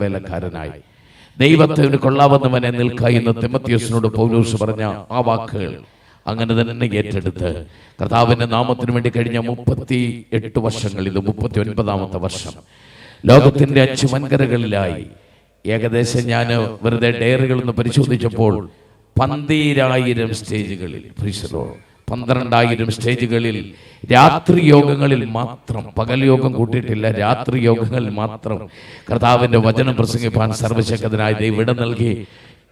വേലക്കാരനായി. ദൈവത്തിന് കൊള്ളാവുന്നവനെ നിൽക്ക എന്ന് തിമോഥെയോസിനോട് പൗലോസ് പറഞ്ഞ ആ വാക്കുകൾ അങ്ങനെ തന്നെ ഏറ്റെടുത്ത് കർത്താവിന്റെ നാമത്തിന് വേണ്ടി കഴിഞ്ഞ 38 വർഷങ്ങൾ, ഇത് 39ാമത്തെ വർഷം, ലോകത്തിന്റെ 5 വൻകരകളിലായി ഏകദേശം ഞാൻ വെറുതെ ഡയറികളൊന്ന് പരിശോധിച്ചപ്പോൾ 12,000 സ്റ്റേജുകളിൽ, 12,000 സ്റ്റേജുകളിൽ രാത്രി യോഗങ്ങളിൽ മാത്രം, പകൽ യോഗം കൂട്ടിയിട്ടില്ല, രാത്രി യോഗങ്ങളിൽ മാത്രം കർത്താവിന്റെ വചനം പ്രസംഗിപ്പാൻ സർവശക്തനായ ദൈവം ഇടം നൽകി.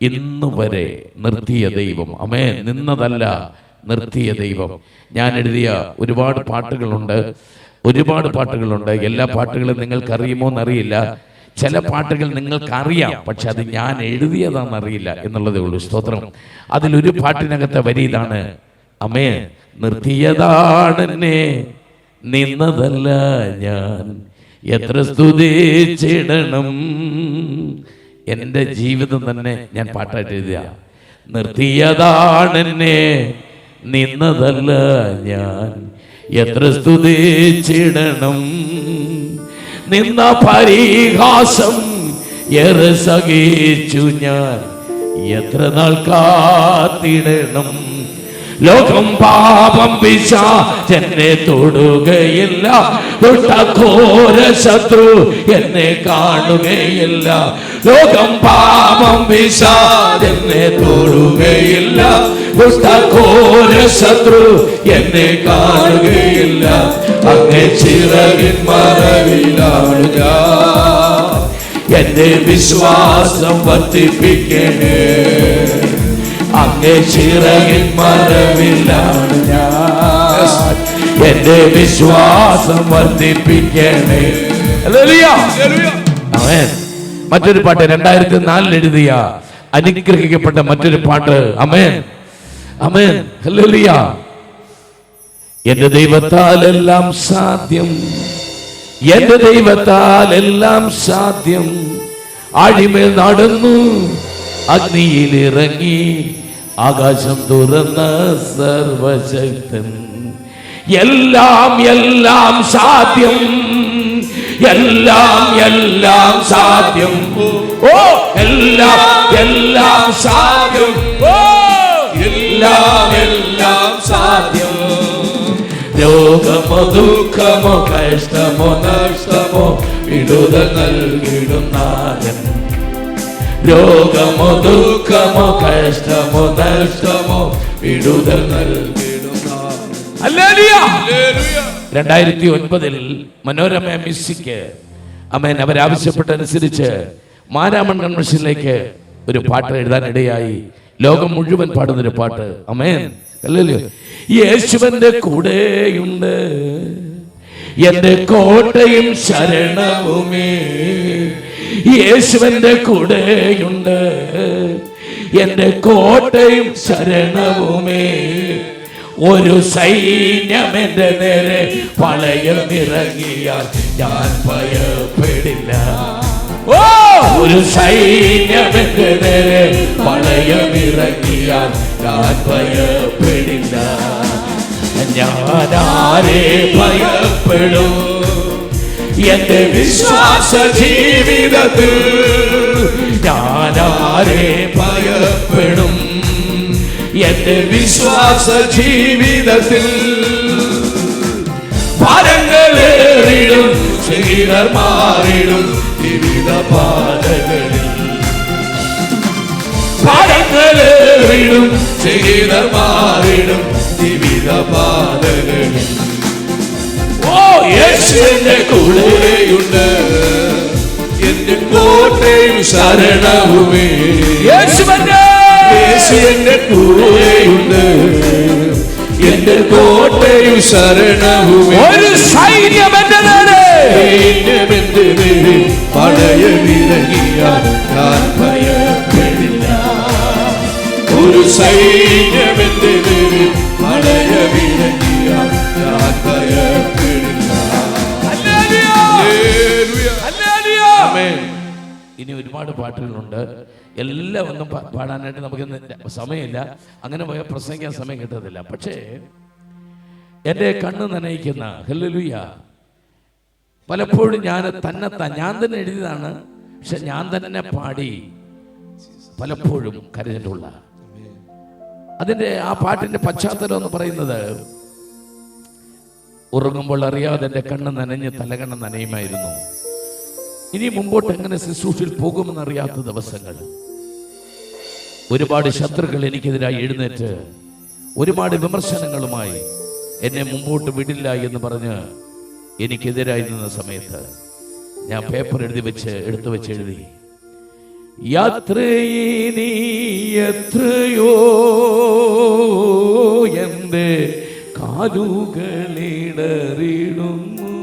ഇന്ന് വരെ നിർത്തിയ ദൈവം, ആമേൻ, നിന്നതല്ല, നിർത്തിയ ദൈവം. ഞാൻ എഴുതിയ ഒരുപാട് പാട്ടുകളുണ്ട്. എല്ലാ പാട്ടുകളും നിങ്ങൾക്ക് അറിയുമോ എന്നറിയില്ല. ചില പാട്ടുകൾ നിങ്ങൾക്കറിയാം, പക്ഷെ അത് ഞാൻ എഴുതിയതാണെന്നറിയില്ല എന്നുള്ളതേ ഉള്ളൂ. സ്തോത്രം. അതിലൊരു പാട്ടിനകത്തെ വരി ഇതാണ്, ആമേൻ, നിർത്തിയതാണെന്നെ, നിന്നതല്ല ഞാൻ, എത്ര സ്തുതിച്ചിടണം. എൻ്റെ ജീവിതം തന്നെ ഞാൻ പാട്ടായിട്ട് എഴുതിയ, നിർത്തിയതാണെന്നെ, നിന്നതല്ല ഞാൻ, എത്ര സ്തുതിച്ചിടണം. നിന്ന പരിഹാസം ഏറെ സഹിച്ചു ഞാൻ, എത്ര നാൾ കാത്തിടണം. ലോകം പാപം പിശാചെന്നെ തൊടുകയില്ല, ഘോര ശത്രു എന്നെ കാണുകയില്ല. ലോകം പാപം പിശാചെന്നെ തൊടുകയില്ല, ഘോര ശത്രു എന്നെ കാണുകയില്ല. അങ്ങേ ചിറകിൻ മറവിലാണ് ഞാൻ, എന്റെ വിശ്വാസം വർദ്ധിപ്പിക്കണേ. അങ്ങേ ചിറകിൻ മറവിലാണ് ഞാൻ, എന്റെ വിശ്വാസം വർദ്ധിപ്പിക്കണേ. മറ്റൊരു പാട്ട് 2004 എഴുതിയ അനുഗ്രഹിക്കപ്പെട്ട മറ്റൊരു പാട്ട്. ആമേൻ, ആമേൻ, ഹല്ലേലൂയ. എന്റെ ദൈവത്താൽ എല്ലാം സാധ്യം, എന്റെ ദൈവത്താൽ എല്ലാം സാധ്യം. ആഴിമേൽ നടന്നു, അഗ്നിയിൽ ഇറങ്ങി, ആകാശം തുറന്ന സർവശക്തൻ. എല്ലാം എല്ലാം സാധ്യം, എല്ലാം എല്ലാം സാധ്യം. ഓ, എല്ലാം എല്ലാം സാധ്യം. ഓ, എല്ലാം എല്ലാം സാധ്യം. രോഗമോ ദുഃഖമോ കഷ്ടമോ നഷ്ടമോ വിടുതൽ നൽകിടും നാഥൻ. രോഗമോ ദുഃഖമോ കഷ്ടമോ നഷ്ടമോ വിടുതൽ നൽകിടും നാഥൻ. ഹല്ലേലൂയ. 2009 മനോരമ മ്യൂസിക്, ആമേൻ, അവരാവശ്യപ്പെട്ടനുസരിച്ച് മാരാമൺ കൺവെൻഷനിലേക്ക് ഒരു പാട്ട് എഴുതാനിടയായി. ലോകം മുഴുവൻ പാടുന്നൊരു പാട്ട്. ആമേൻ, ഹല്ലേലൂയ. യേശുവിന്റെ കൂടെയുണ്ട് എന്റെ കോട്ടയും ശരണവുമേ, യേശുവിന്റെ കൂടെയുണ്ട് എന്റെ കോട്ടയും ശരണവുമേ. ഒരു സൈന്യം എന്റെ നേരെ പളയമിറങ്ങിയാൽ ഞാൻ ഭയപ്പെടില്ല. ഓ, ഒരു സൈന്യം എന്റെ നേരെ പളയമിറങ്ങിയാൽ ഞാൻ ഭയപ്പെടില്ല. ഞാനാരെ ഭയപ്പെടും എന്റെ വിശ്വാസ ജീവിതത്തിൽ, ഞാനാരെ ഭയപ്പെടും എന്റെ വിശ്വാസ ജീവിതത്തിൽ. ഭാരങ്ങളേറിടും, ശരീരം മാറിടും വിവിധ പാതകളിൽ. ഭാരങ്ങളേറിടും, ശരീരം മാറിടും വിവിധ പാതകളിൽ. ഓ, യേശുവിന്റെ കൂടെയുണ്ട് എന്റെ കോട്ടയും ശരണവുമേ. യേശുവിന്റെ കൂടെയുണ്ട് എന്റെ കോട്ടയും ശരണവുമേ. ഒരു സൈന്യം എന്റെ നേരെ പടയമിറങ്ങിയാൽ ഞാൻ ഭയപ്പെടില്ല. ഒരു സൈന്യം എന്റെ നേരെ പടയമിറങ്ങിയാൽ ഞാൻ ഭയപ്പെടില്ല. ഇനി ഒരുപാട് പാട്ടുകളുണ്ട്. എല്ലാം ഒന്നും പാടാനായിട്ട് നമുക്ക് സമയമില്ല. അങ്ങനെ പോയാൽ പ്രസംഗിക്കാൻ സമയം കിട്ടത്തില്ല. പക്ഷേ എൻ്റെ കണ്ണ് നനയിക്കുന്ന ഹല്ലേലൂയ പലപ്പോഴും ഞാൻ തന്നെ എഴുതിയതാണ്. പക്ഷെ ഞാൻ തന്നെ പാടി പലപ്പോഴും കരഞ്ഞിട്ടുള്ള അതിൻ്റെ ആ പാട്ടിൻ്റെ പശ്ചാത്തലം എന്ന് പറയുന്നത്, ഉറങ്ങുമ്പോൾ അറിയാതെ എൻ്റെ കണ്ണ് നനഞ്ഞ് തലകണ്ണ് നനയുമായിരുന്നു. ഇനി മുമ്പോട്ട് എങ്ങനെ ശുശ്രൂഷയിൽ പോകുമെന്നറിയാത്ത ദിവസങ്ങൾ. ഒരുപാട് ശത്രുക്കൾ എനിക്കെതിരായി എഴുന്നേറ്റ് ഒരുപാട് വിമർശനങ്ങളുമായി എന്നെ മുമ്പോട്ട് വിടില്ല എന്ന് പറഞ്ഞ് എനിക്കെതിരായി നിന്ന സമയത്ത് ഞാൻ പേപ്പർ എടുത്തു വെച്ച് എഴുതി, യാത്രയിനി എത്രയോ എൻ്റെ കാലുകളിടറിടുന്നു,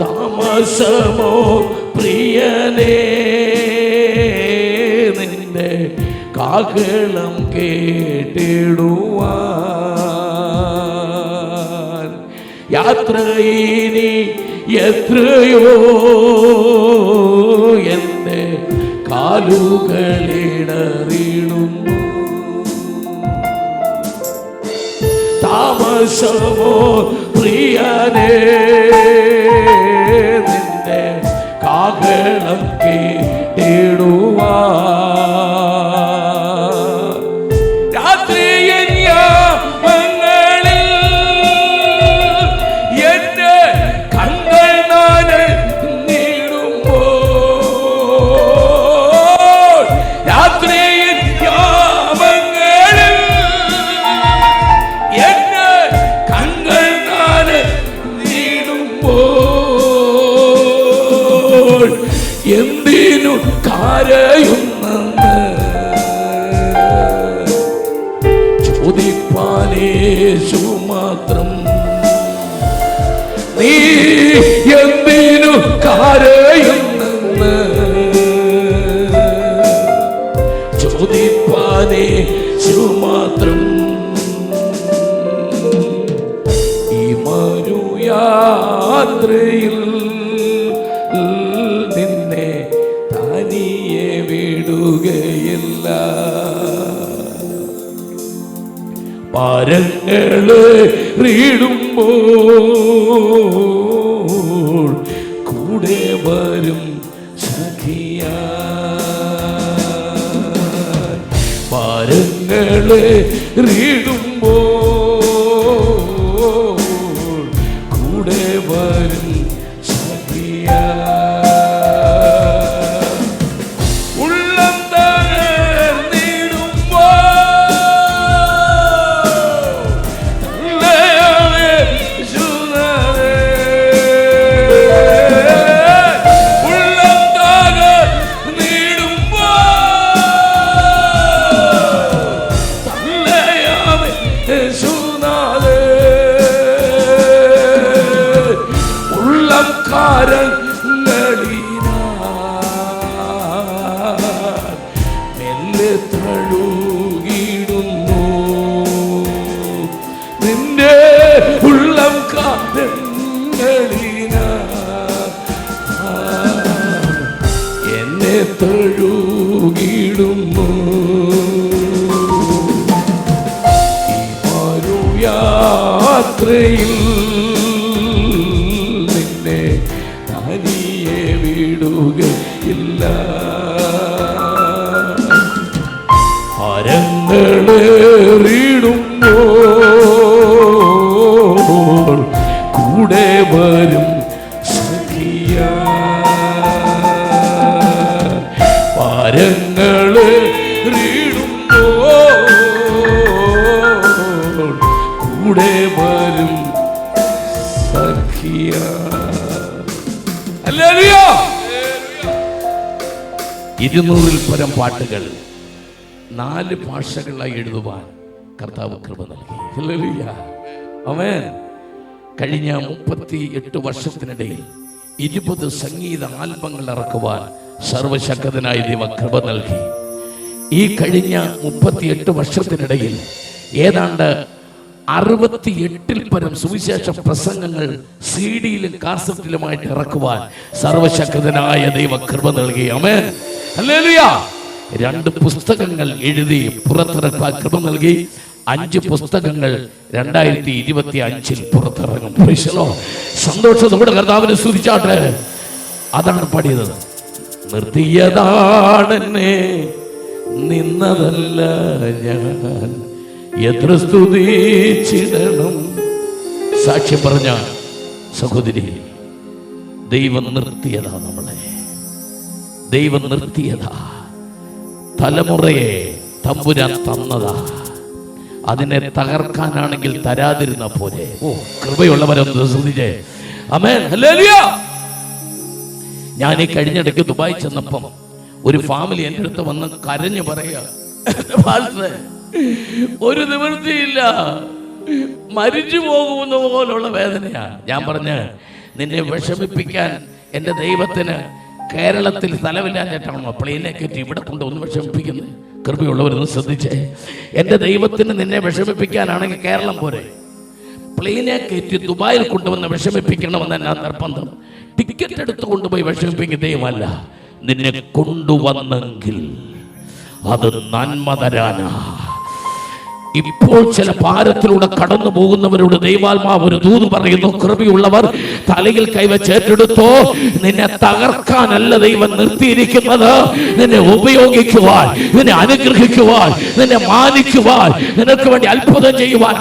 താമസമോ പ്രിയനേ നിന്റെ കാഹളം കേട്ടിടുവാൻ, യാത്രയിനി എത്രയോ എൻ്റെ കാലുകളിടറിടുന്നു, താമസമോ പ്രിയനേ നിന്റെ കാഹളം കേട്ടിടുവാൻ, എന്തിനു കരയുന്നെന്ന് ചോദിപ്പാനേശു മാത്രം, നീ എന്തിനു കരയുന്നെന്ന് ചോദിപ്പാനേശു മാത്രം, ഈ മരുയാത്രയിൽ നിന്നെ തനിയെ വിടുകയില്ല, പാരങ്ങള് വീടുമ്പോൾ കൂടെ വരും സഖിയാ, പാരങ്ങള് വീടുമ്പോൾ കൂടെ വരും സഖിയാ, മെല്ലെ തഴുകിടുന്നു നിന്റെ ഉള്ളം കാലങ്ങളിനാ, എന്നെ തഴുകിടുന്നു, ഈ മരുയാത്രയിൽ നിന്നെ തനിയെ വിടുകയില്ല, ഭാരങ്ങളേറിടുമ്പോൾ കൂടെ വരും സഖിയാ, ഭാരങ്ങളേറിടുമ്പോൾ കൂടെ വരും സഖിയാ. ഹല്ലേലൂയ. 200-ൽ പരം പാട്ടുകൾ 4 ഭാഷകളായി എഴുതുവാൻ കർത്താവ് കൃപ നൽകി. ഹല്ലേലൂയ. ആമേൻ. കഴിഞ്ഞ 38 വർഷത്തിനിടയിൽ 20 സംഗീത ആൽബങ്ങൾ ഇറക്കുവാൻ സർവശക്തനായ ദൈവം കൃപ നൽകി. ഈ കഴിഞ്ഞ 38 വർഷത്തിനിടയിൽ ഏതാണ്ട് 68-ൽ പരം സുവിശേഷ പ്രസംഗങ്ങൾ CD-യിലും കാസറ്റിലുമായിട്ട് ഇറക്കുവാൻ സർവശക്തനായ ദൈവം കൃപ നൽകി. ആമേൻ. ഹല്ലേലൂയ. 2 പുസ്തകങ്ങൾ എഴുതി പുറത്തിറക്കാൻ കൃപ നൽകി. 5 പുസ്തകങ്ങൾ 2025-ൽ പുറത്തിറങ്ങും. സന്തോഷത്തോടെ കർത്താവിനെ സ്തുതിച്ചാട്ടെ. അതാണ് പാടിയത്. നിർത്തിയതാണെന്നെ നിന്നതല്ല ഞാൻ, എത്ര സ്തുതിച്ചിടണം. സാക്ഷ്യം പറഞ്ഞ സഹോദരി, ദൈവം നിർത്തിയതാ നമ്മളെ. ദൈവം നിർത്തിയതാ. തലമുറയെ തമ്പുരാൻ തന്നതാ. അതിനെ തകർക്കാനാണെങ്കിൽ തരാതിരുന്ന പോലെ. ഓ, കൃപയുള്ളവരൊന്ന് ശ്രദ്ധിച്ചേ. ആമേൻ, ഹല്ലേലൂയ. ഞാൻ ഈ കഴിഞ്ഞിടയ്ക്ക് ദുബായി ചെന്നപ്പം ഒരു ഫാമിലി എൻ്റെ അടുത്ത് വന്ന് കരഞ്ഞു പറയാ, ഒരു നിവൃത്തിയില്ല, മരിച്ചു പോകുന്ന പോലുള്ള വേദനയാ. ഞാൻ പറഞ്ഞ്, നിന്നെ വിഷമിപ്പിക്കാൻ എൻ്റെ ദൈവത്തിന് കേരളത്തിൽ സ്ഥലമില്ലാഞ്ഞിട്ടാണോ പ്ലെയിനെ കയറ്റി ഇവിടെ കൊണ്ടൊന്ന് വിഷമിപ്പിക്കുന്നത്? കൃപയുള്ളവരൊന്ന് ശ്രദ്ധിച്ചേ. എൻ്റെ ദൈവത്തിന് നിന്നെ വിഷമിപ്പിക്കാനാണെങ്കിൽ കേരളം പോരെ, പ്ലെയിനെ കയറ്റി ദുബായിൽ കൊണ്ടുവന്ന് വിഷമിപ്പിക്കണമെന്ന് എന്നാ നിർബന്ധം? ടിക്കറ്റ് എടുത്ത് കൊണ്ടുപോയി വിഷമിപ്പിക്കുന്ന ദൈവമല്ല, നിന്നെ കൊണ്ടുവന്നെങ്കിൽ അത് നന്മ തരാനാ. ഇപ്പോൾ ചില ഭാരത്തിലൂടെ കടന്നു പോകുന്നവരോട് ദൈവാത്മാവ് ഒരു ദൂത് പറയുന്നു. കൃപയുള്ളവർ തലയിൽ കൈവച്ച് ഏറ്റെടുത്തോ. നിന്നെ തകർക്കാനല്ല ദൈവം നിർത്തിയിരിക്കുന്നത്, നിന്നെ ഉപയോഗിക്കുവാൻ, നിന്നെ അനുഗ്രഹിക്കുവാൻ, നിന്നെ മാനിക്കുവാൻ, നിനക്ക് വേണ്ടി അത്ഭുതം ചെയ്യുവാൻ.